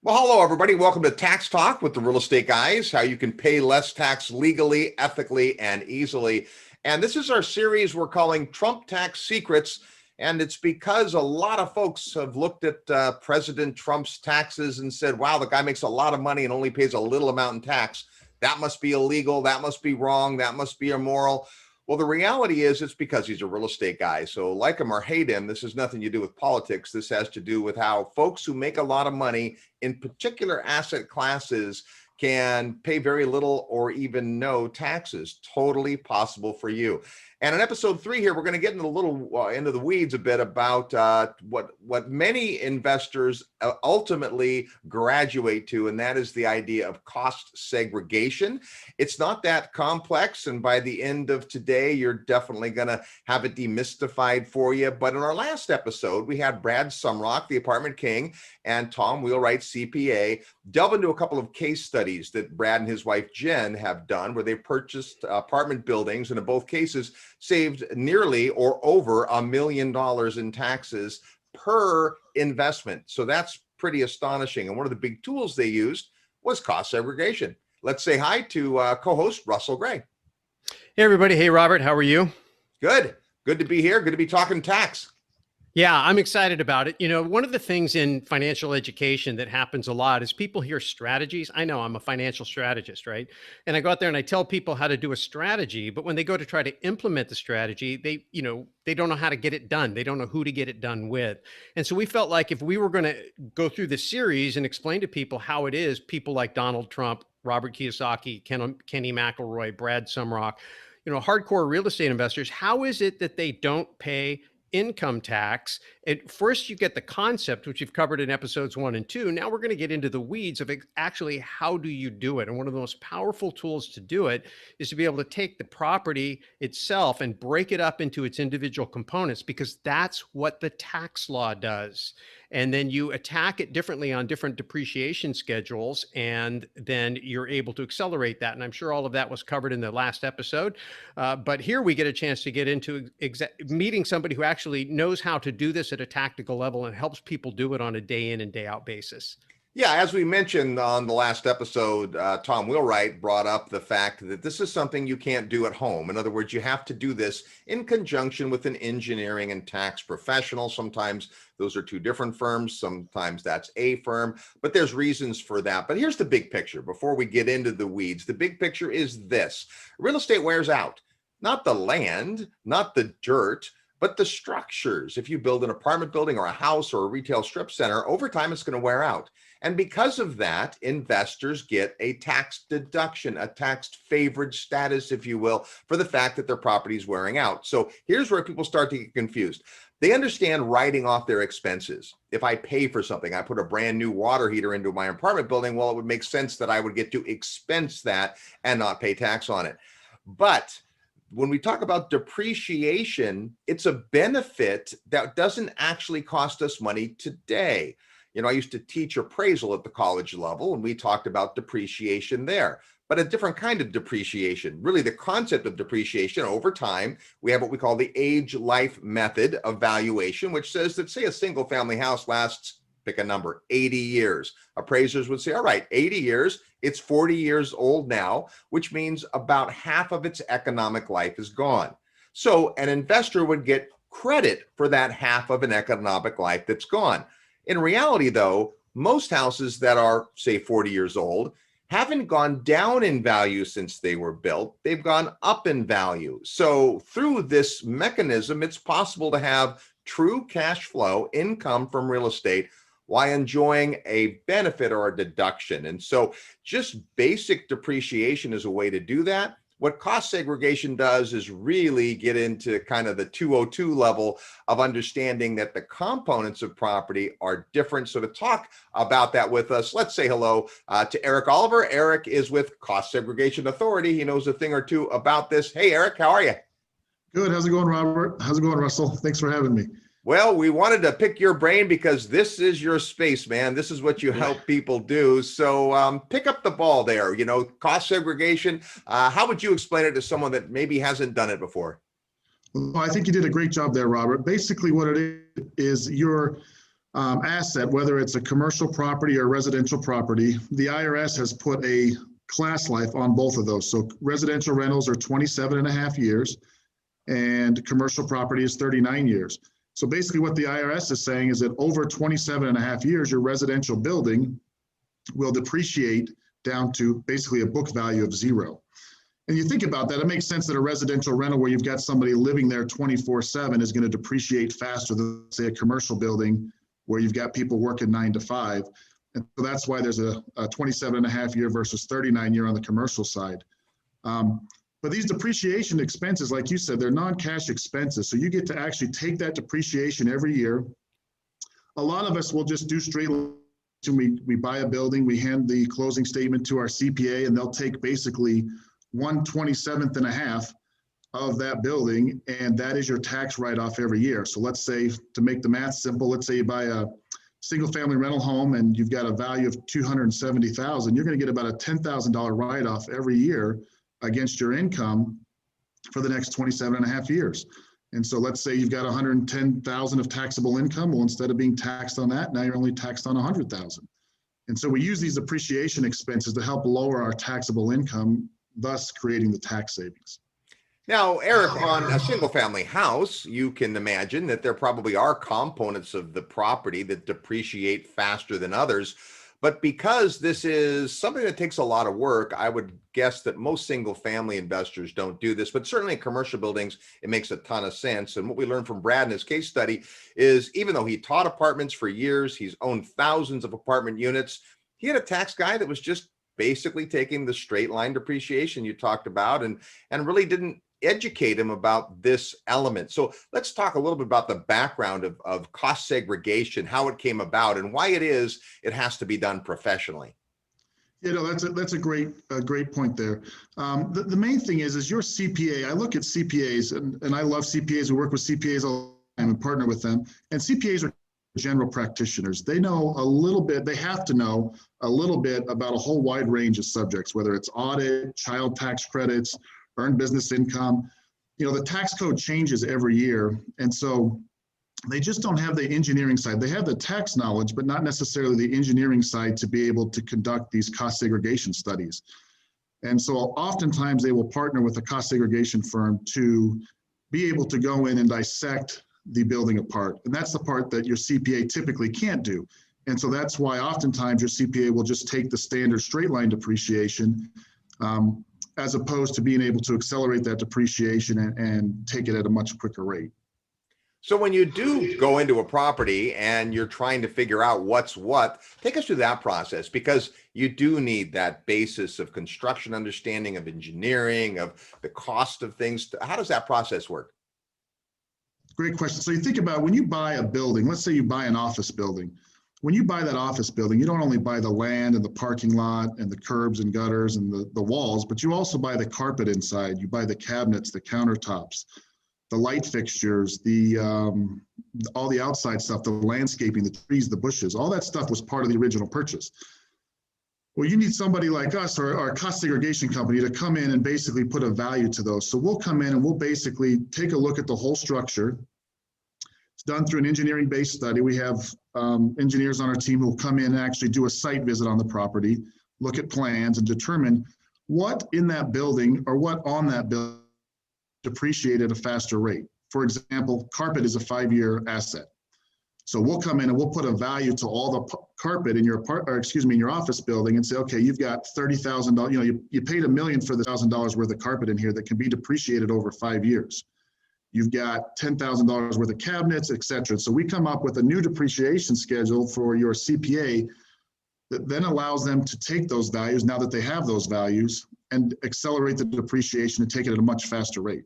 Well, hello, everybody. Welcome to Tax Talk with the Real Estate Guys, how you can pay less tax legally, ethically, and easily. And this is our series we're calling Trump Tax Secrets. And it's because a lot of folks have looked at President Trump's taxes and said, wow, the guy makes a lot of money and only pays a little amount in tax. That must be illegal. That must be wrong. That must be immoral. Well, the reality is it's because he's a real estate guy. So like him or hate him, this has nothing to do with politics. This has to do with how folks who make a lot of money in particular asset classes can pay very little or even no taxes. Totally possible for you. And in episode 3 here, we're going to get into into the weeds a bit about what many investors ultimately graduate to, and that is the idea of cost segregation. It's not that complex, and by the end of today, you're definitely going to have it demystified for you. But in our last episode, we had Brad Sumrock, the apartment king, and Tom Wheelwright, CPA, delve into a couple of case studies that Brad and his wife Jen have done where they purchased apartment buildings, and in both cases saved nearly or over $1 million in taxes per investment. So that's pretty astonishing. And one of the big tools they used was cost segregation. Let's say hi to co-host Russell Gray. Hey, everybody. Hey, Robert. How are you? Good. Good to be here. Good to be talking tax. Yeah, I'm excited about it. You know, one of the things in financial education that happens a lot is people hear strategies. I know I'm a financial strategist, right? And I go out there and I tell people how to do a strategy, but when they go to try to implement the strategy, they don't know how to get it done. They don't know who to get it done with. And so we felt like if we were going to go through this series and explain to people how it is, people like Donald Trump, Robert Kiyosaki, Kenny McElroy, Brad Sumrock, hardcore real estate investors, how is it that they don't pay income tax? At first, you get the concept, which you've covered in episodes 1 and 2. Now we're going to get into the weeds of actually how do you do it. And one of the most powerful tools to do it is to be able to take the property itself and break it up into its individual components, because that's what the tax law does. And then you attack it differently on different depreciation schedules, and then you're able to accelerate that. And I'm sure all of that was covered in the last episode. But here we get a chance to get into meeting somebody who actually knows how to do this at a tactical level and helps people do it on a day in and day out basis. Yeah, as we mentioned on the last episode, Tom Wheelwright brought up the fact that this is something you can't do at home. In other words, you have to do this in conjunction with an engineering and tax professional. Sometimes those are two different firms. Sometimes that's a firm, but there's reasons for that. But here's the big picture. Before we get into the weeds, the big picture is this. Real estate wears out, not the land, not the dirt, but the structures. If you build an apartment building or a house or a retail strip center, over time it's going to wear out. And because of that, investors get a tax deduction, a tax favored status, if you will, for the fact that their property is wearing out. So here's where people start to get confused. They understand writing off their expenses. If I pay for something, I put a brand new water heater into my apartment building, well, it would make sense that I would get to expense that and not pay tax on it. But when we talk about depreciation, it's a benefit that doesn't actually cost us money today. I used to teach appraisal at the college level, and we talked about depreciation there, but a different kind of depreciation. Really, the concept of depreciation over time, we have what we call the age life method of valuation, which says that, say, a single family house lasts, pick a number, 80 years. Appraisers would say, all right, 80 years, it's 40 years old now, which means about half of its economic life is gone. So an investor would get credit for that half of an economic life that's gone. In reality, though, most houses that are, say, 40 years old haven't gone down in value since they were built. They've gone up in value. So through this mechanism, it's possible to have true cash flow income from real estate while enjoying a benefit or a deduction. And so just basic depreciation is a way to do that. What cost segregation does is really get into kind of the 202 level of understanding that the components of property are different. So to talk about that with us, let's say hello to Erik Oliver. Erik is with Cost Segregation Authority. He knows a thing or two about this. Hey, Erik, how are you? Good. How's it going, Robert? How's it going, Russell? Thanks for having me. Well, we wanted to pick your brain because this is your space, man. This is what you help people do. So pick up the ball there, cost segregation. How would you explain it to someone that maybe hasn't done it before? Well, I think you did a great job there, Robert. Basically what it is, you're asset, whether it's a commercial property or residential property, the IRS has put a class life on both of those. So residential rentals are 27 and a half years and commercial property is 39 years. So basically what the IRS is saying is that over 27 and a half years, your residential building will depreciate down to basically a book value of zero. And you think about that, it makes sense that a residential rental where you've got somebody living there 24/7 is going to depreciate faster than, say, a commercial building where you've got people working 9 to 5. And so that's why there's a 27 and a half year versus 39 year on the commercial side. But these depreciation expenses, like you said, they're non-cash expenses. So you get to actually take that depreciation every year. A lot of us will just do straight. We buy a building, we hand the closing statement to our CPA, and they'll take basically 1/27th and a half of that building, and that is your tax write-off every year. So let's say, to make the math simple, let's say you buy a single-family rental home and you've got a value of $270,000. You're going to get about a $10,000 write-off every year against your income for the next 27 and a half years. And so let's say you've got 110,000 of taxable income. Well, instead of being taxed on that, now you're only taxed on 100,000. And so we use these appreciation expenses to help lower our taxable income, thus creating the tax savings. Now, Eric, on a single family house, you can imagine that there probably are components of the property that depreciate faster than others. But because this is something that takes a lot of work, I would guess that most single family investors don't do this, but certainly in commercial buildings, it makes a ton of sense. And what we learned from Brad in his case study is even though he taught apartments for years, he's owned thousands of apartment units, he had a tax guy that was just basically taking the straight line depreciation you talked about and really didn't educate him about this element. So let's talk a little bit about the background of cost segregation, how it came about, and why it has to be done professionally. You know, that's a great point there. The main thing is your CPA. I look at CPAs, and I love CPAs. We work with CPAs all the time and partner with them. And CPAs are general practitioners. They know a little bit. They have to know a little bit about a whole wide range of subjects, whether it's audit, child tax credits, earned business income. You know, the tax code changes every year. And so they just don't have the engineering side. They have the tax knowledge, but not necessarily the engineering side to be able to conduct these cost segregation studies. And so oftentimes they will partner with a cost segregation firm to be able to go in and dissect the building apart. And that's the part that your CPA typically can't do. And so that's why oftentimes your CPA will just take the standard straight line depreciation as opposed to being able to accelerate that depreciation and take it at a much quicker rate. So when you do go into a property and you're trying to figure out what's what, take us through that process, because you do need that basis of construction understanding, of engineering, of the cost of things. How does that process work? Great question. So you think about when you buy a building, let's say you buy an office building. When you buy that office building, you don't only buy the land and the parking lot and the curbs and gutters and the walls, but you also buy the carpet inside. You buy the cabinets, the countertops, the light fixtures, all the outside stuff, the landscaping, the trees, the bushes, all that stuff was part of the original purchase. Well, you need somebody like us or our cost segregation company to come in and basically put a value to those. So we'll come in and we'll basically take a look at the whole structure. It's done through an engineering-based study. We have engineers on our team who will come in and actually do a site visit on the property, look at plans and determine what in that building or what on that building depreciate at a faster rate. For example, carpet is a 5-year asset. So we'll come in and we'll put a value to all the carpet in your in your office building and say, okay, you've got $30,000. You know, you paid $1 million for the $1,000 worth of carpet in here that can be depreciated over 5 years. You've got $10,000 worth of cabinets, et cetera. So we come up with a new depreciation schedule for your CPA that then allows them to take those values, now that they have those values, and accelerate the depreciation and take it at a much faster rate.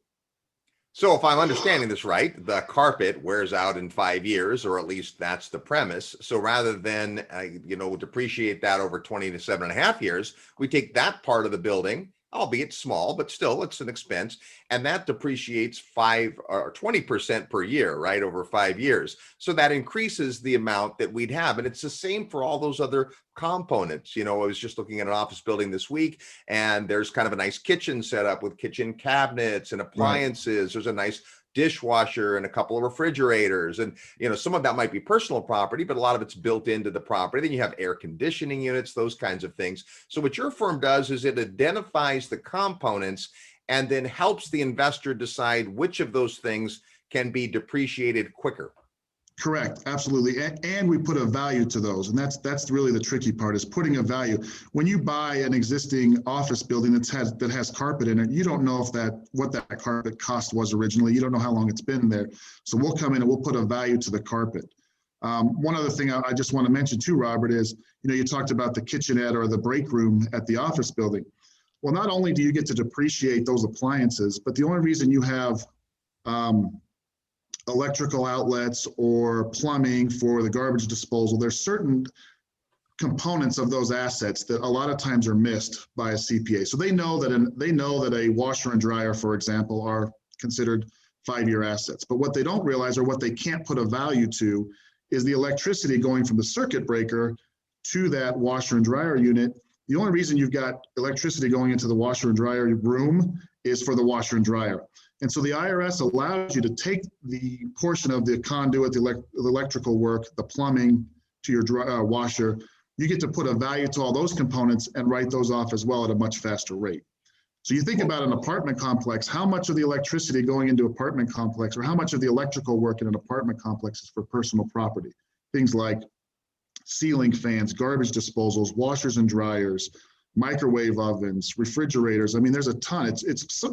So if I'm understanding this right, the carpet wears out in 5 years, or at least that's the premise. So rather than, depreciate that over 27.5 years, we take that part of the building, albeit small, but still it's an expense. And that depreciates 5 or 20% per year, right, over 5 years. So that increases the amount that we'd have. And it's the same for all those other components. I was just looking at an office building this week, and there's kind of a nice kitchen set up with kitchen cabinets and appliances. There's a nice dishwasher and a couple of refrigerators, and some of that might be personal property, but a lot of it's built into the property. Then you have air conditioning units, those kinds of things. So what your firm does is it identifies the components and then helps the investor decide which of those things can be depreciated quicker. Correct, absolutely, and we put a value to those, and that's really the tricky part, is putting a value. When you buy an existing office building that has carpet in it, you don't know what that carpet cost was originally. You don't know how long it's been there. So we'll come in and we'll put a value to the carpet. One other thing I just want to mention too, Robert, is you talked about the kitchenette or the break room at the office building. Well, not only do you get to depreciate those appliances, but the only reason you have electrical outlets or plumbing for the garbage disposal, there's certain components of those assets that a lot of times are missed by a CPA. So they know that a washer and dryer, for example, are considered 5-year assets. But what they don't realize, or what they can't put a value to, is the electricity going from the circuit breaker to that washer and dryer unit. The only reason you've got electricity going into the washer and dryer room is for the washer and dryer. And so the IRS allows you to take the portion of the conduit, the electrical work, the plumbing to your washer. You get to put a value to all those components and write those off as well at a much faster rate. So you think about an apartment complex, how much of the electricity going into apartment complex, or how much of the electrical work in an apartment complex is for personal property? Things like ceiling fans, garbage disposals, washers and dryers, microwave ovens, refrigerators. I mean, there's a ton.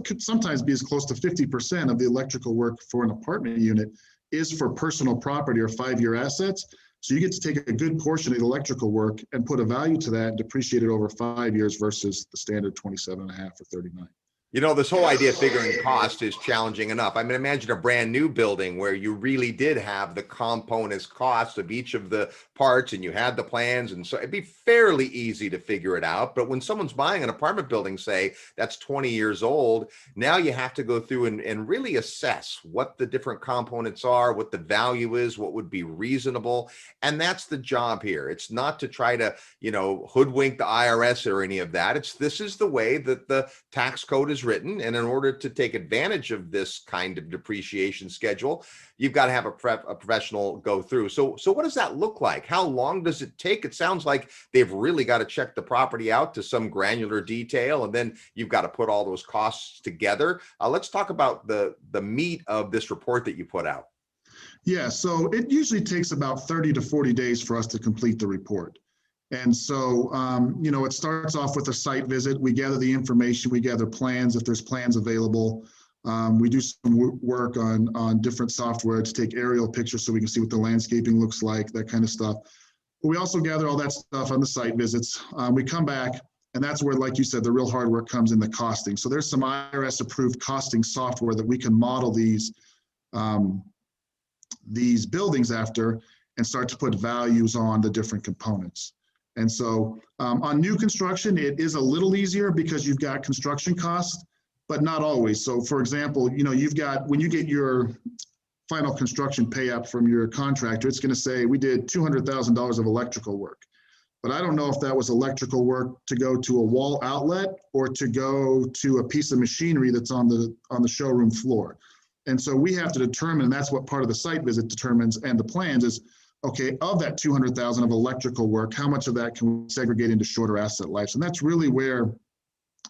Could sometimes be as close to 50% of the electrical work for an apartment unit is for personal property or 5-year assets. So you get to take a good portion of the electrical work and put a value to that and depreciate it over 5 years versus the standard 27.5 or 39. This whole idea of figuring cost is challenging enough. I mean, imagine a brand new building where you really did have the components cost of each of the parts and you had the plans. And so it'd be fairly easy to figure it out. But when someone's buying an apartment building, say that's 20 years old, now you have to go through and really assess what the different components are, what the value is, what would be reasonable. And that's the job here. It's not to try to, hoodwink the IRS or any of that. This is the way that the tax code is written, and in order to take advantage of this kind of depreciation schedule, you've got to have a professional go through. So what does that look like? How long does it take? It sounds like they've really got to check the property out to some granular detail, and then you've got to put all those costs together. Let's talk about the meat of this report that you put out. Yeah, so it usually takes about 30 to 40 days for us to complete the report. And so, it starts off with a site visit. We gather the information, we gather plans, if there's plans available. We do some work on different software to take aerial pictures so we can see what the landscaping looks like, that kind of stuff. But we also gather all that stuff on the site visits. We come back, and that's where, like you said, the real hard work comes in the costing. So there's some IRS approved costing software that we can model these buildings after and start to put values on the different components. And so on new construction, it is a little easier because you've got construction costs, but not always. So for example, when you get your final construction pay up from your contractor, it's going to say we did $200,000 of electrical work. But I don't know if that was electrical work to go to a wall outlet or to go to a piece of machinery that's on the showroom floor. And so we have to determine, and that's what part of the site visit determines, and the plans is, okay, of that 200,000 of electrical work, how much of that can we segregate into shorter asset lives? And that's really where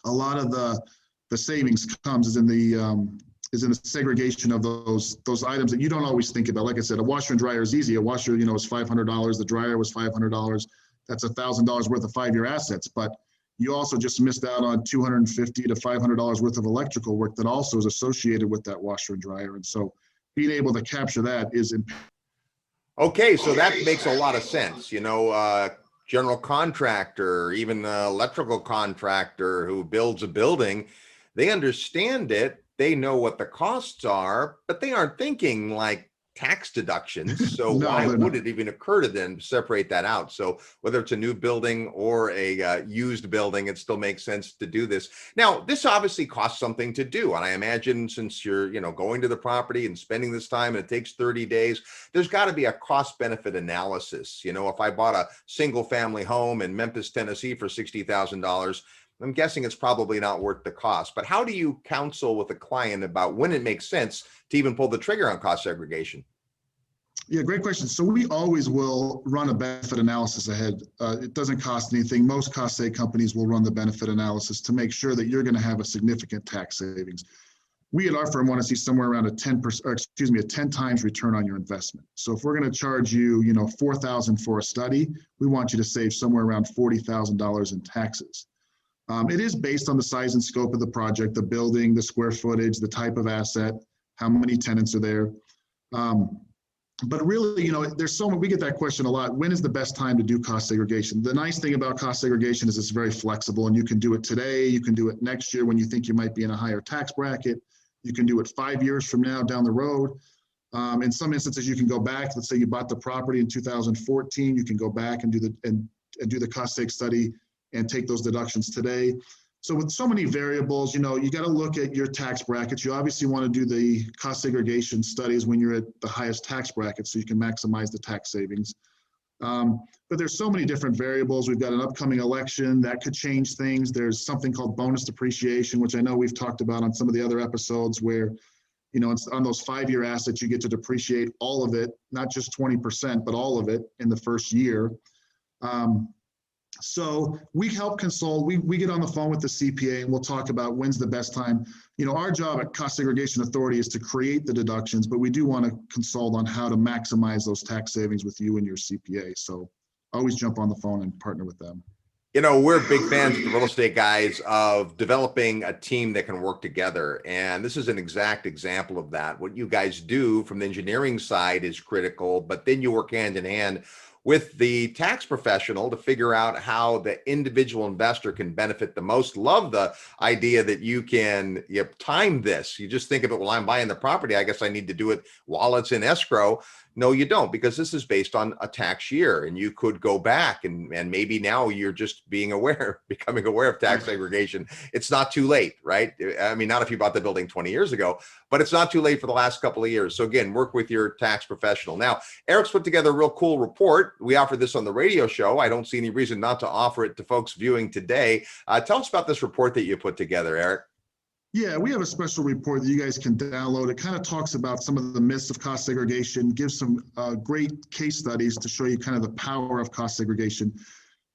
a lot of the savings comes, is in the segregation of those items that you don't always think about. Like I said, a washer and dryer is easy. A washer, is $500. The dryer was $500. That's $1,000 worth of 5-year assets. But you also just missed out on $250 to $500 worth of electrical work that also is associated with that washer and dryer. And so being able to capture that is imperative. Okay, so that makes a lot of sense. General contractor, even electrical contractor who builds a building, they understand it. They know what the costs are, but they aren't thinking like tax deductions. So No, why they're would not. it even occur to them to separate that out? So whether it's a new building or a used building, it still makes sense to do this. Now, this obviously costs something to do. And I imagine since you're, going to the property and spending this time and it takes 30 days, there's got to be a cost benefit analysis. If I bought a single family home in Memphis, Tennessee for $60,000, I'm guessing it's probably not worth the cost. But how do you counsel with a client about when it makes sense to even pull the trigger on cost segregation? Yeah, great question. So we always will run a benefit analysis ahead. It doesn't cost anything. Most cost seg companies will run the benefit analysis to make sure that you're going to have a significant tax savings. We at our firm want to see somewhere around a 10%, or excuse me, a 10 times return on your investment. So if we're going to charge you, $4,000 for a study, we want you to save somewhere around $40,000 in taxes. It is based on the size and scope of the project, the building, the square footage, the type of asset, how many tenants are there. But really, there's we get that question a lot. When is the best time to do cost segregation? The nice thing about cost segregation is it's very flexible, and you can do it today. You can do it next year when you think you might be in a higher tax bracket. You can do it 5 years from now down the road. In some instances, you can go back. Let's say you bought the property in 2014. You can go back and do the cost seg study and take those deductions today. So with so many variables, you got to look at your tax brackets. You obviously want to do the cost segregation studies when you're at the highest tax bracket so you can maximize the tax savings. But there's so many different variables. We've got an upcoming election that could change things. There's something called bonus depreciation, which I know we've talked about on some of the other episodes where, it's on those 5-year assets, you get to depreciate all of it, not just 20%, but all of it in the first year. So we help consult. We get on the phone with the CPA and we'll talk about when's the best time. Our job at Cost Segregation Authority is to create the deductions, but we do want to consult on how to maximize those tax savings with you and your CPA. So always jump on the phone and partner with them. We're big fans at the Real Estate Guys of developing a team that can work together. And this is an exact example of that. What you guys do from the engineering side is critical, but then you work hand in hand with the tax professional to figure out how the individual investor can benefit the most. Love the idea that you can time this. You just think of it, well, I'm buying the property, I guess I need to do it while it's in escrow. No, you don't, because this is based on a tax year, and you could go back and maybe now you're just becoming aware of tax segregation. It's not too late, right? I mean, not if you bought the building 20 years ago, but it's not too late for the last couple of years. So again, work with your tax professional. Now, Erik's put together a real cool report. We offer this on the radio show. I don't see any reason not to offer it to folks viewing today. Tell us about this report that you put together, Erik. Yeah, we have a special report that you guys can download. It kind of talks about some of the myths of cost segregation, gives some great case studies to show you kind of the power of cost segregation.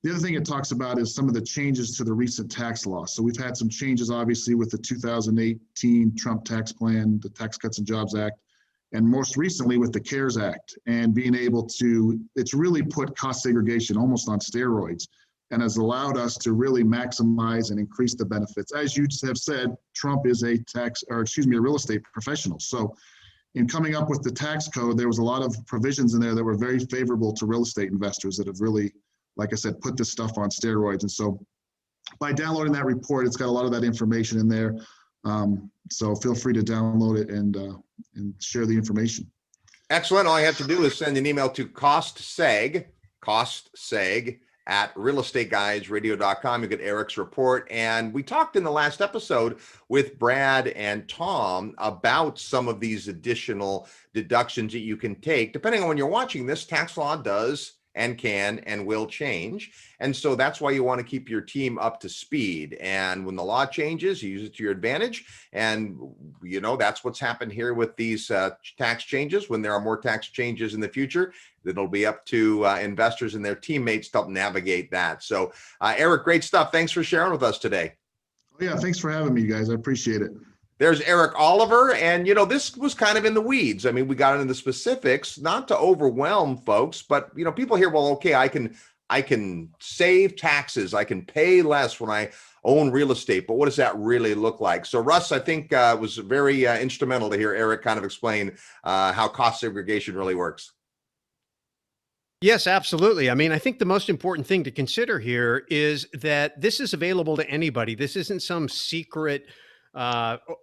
The other thing it talks about is some of the changes to the recent tax law. So we've had some changes, obviously, with the 2018 Trump tax plan, the Tax Cuts and Jobs Act, and most recently with the CARES Act, and being able to, it's really put cost segregation almost on steroids, and has allowed us to really maximize and increase the benefits. As you have said, Trump is a real estate professional. So in coming up with the tax code, there was a lot of provisions in there that were very favorable to real estate investors that have really, like I said, put this stuff on steroids. And so by downloading that report, it's got a lot of that information in there. So feel free to download it and share the information. Excellent. All you have to do is send an email to costseg at realestateguysradio.com. You get Erik's report. And we talked in the last episode with Brad and Tom about some of these additional deductions that you can take. Depending on when you're watching this, tax law does and can and will change. And so that's why you want to keep your team up to speed. And when the law changes, you use it to your advantage. And, that's what's happened here with these tax changes. When there are more tax changes in the future, it'll be up to investors and their teammates to help navigate that. So, Erik, great stuff. Thanks for sharing with us today. Oh, yeah, thanks for having me, guys. I appreciate it. There's Erik Oliver, and this was kind of in the weeds. I mean, we got into the specifics, not to overwhelm folks, but people hear, well, okay, I can save taxes, I can pay less when I own real estate, but what does that really look like? So Russ, I think was very instrumental to hear Erik kind of explain how cost segregation really works. Yes, absolutely. I mean, I think the most important thing to consider here is that this is available to anybody. This isn't some secret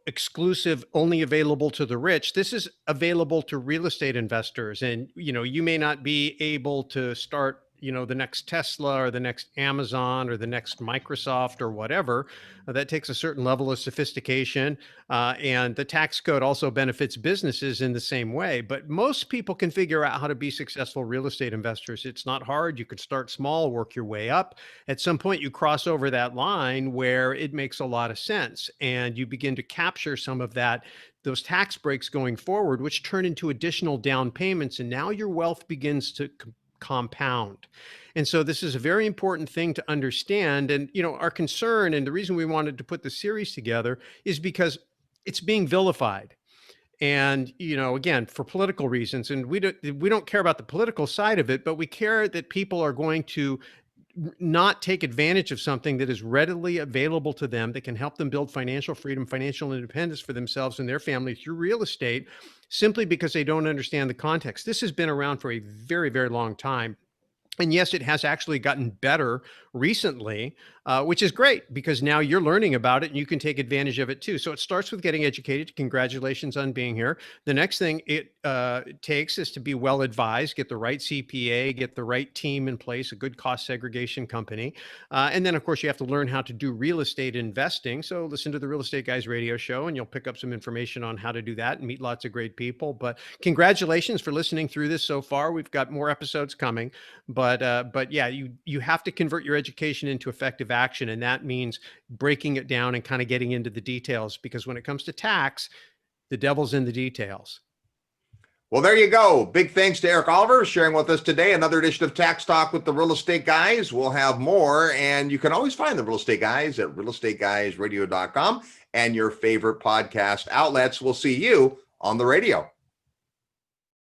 exclusive, only available to the rich. This is available to real estate investors. And, you may not be able to start, the next Tesla or the next Amazon or the next Microsoft or whatever. That takes a certain level of sophistication. And the tax code also benefits businesses in the same way. But most people can figure out how to be successful real estate investors. It's not hard. You can start small, work your way up. At some point, you cross over that line where it makes a lot of sense. And you begin to capture some of those tax breaks going forward, which turn into additional down payments. And now your wealth begins to compound. And so this is a very important thing to understand. And, our concern and the reason we wanted to put the series together is because it's being vilified. And, again, for political reasons, and we don't care about the political side of it, but we care that people are going to not take advantage of something that is readily available to them that can help them build financial freedom, financial independence for themselves and their family through real estate, simply because they don't understand the context. This has been around for a very, very long time. And yes, it has actually gotten better recently, which is great because now you're learning about it and you can take advantage of it too. So it starts with getting educated. Congratulations on being here. The next thing it takes is to be well advised, get the right CPA, get the right team in place, a good cost segregation company. And then, of course, you have to learn how to do real estate investing. So listen to the Real Estate Guys radio show and you'll pick up some information on how to do that and meet lots of great people. But congratulations for listening through this so far. We've got more episodes coming. But yeah, you have to convert your education into effective action. And that means breaking it down and kind of getting into the details, because when it comes to tax, the devil's in the details. Well, there you go. Big thanks to Erik Oliver sharing with us today. Another edition of Tax Talk with the Real Estate Guys. We'll have more, and you can always find the Real Estate Guys at realestateguysradio.com and your favorite podcast outlets. We'll see you on the radio.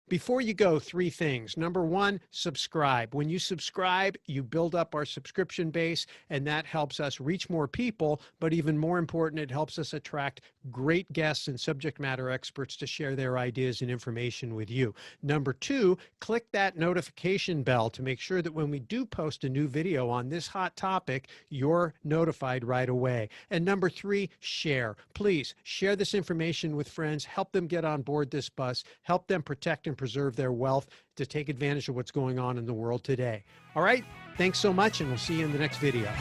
Before you go, 3 things. Number 1, subscribe. When you subscribe, you build up our subscription base, and that helps us reach more people. But even more important, it helps us attract great guests and subject matter experts to share their ideas and information with you. Number 2, click that notification bell to make sure that when we do post a new video on this hot topic, you're notified right away. And number 3, share. Please share this information with friends. Help them get on board this bus. Help them protect and preserve their wealth to take advantage of what's going on in the world today. All right. Thanks so much, and we'll see you in the next video.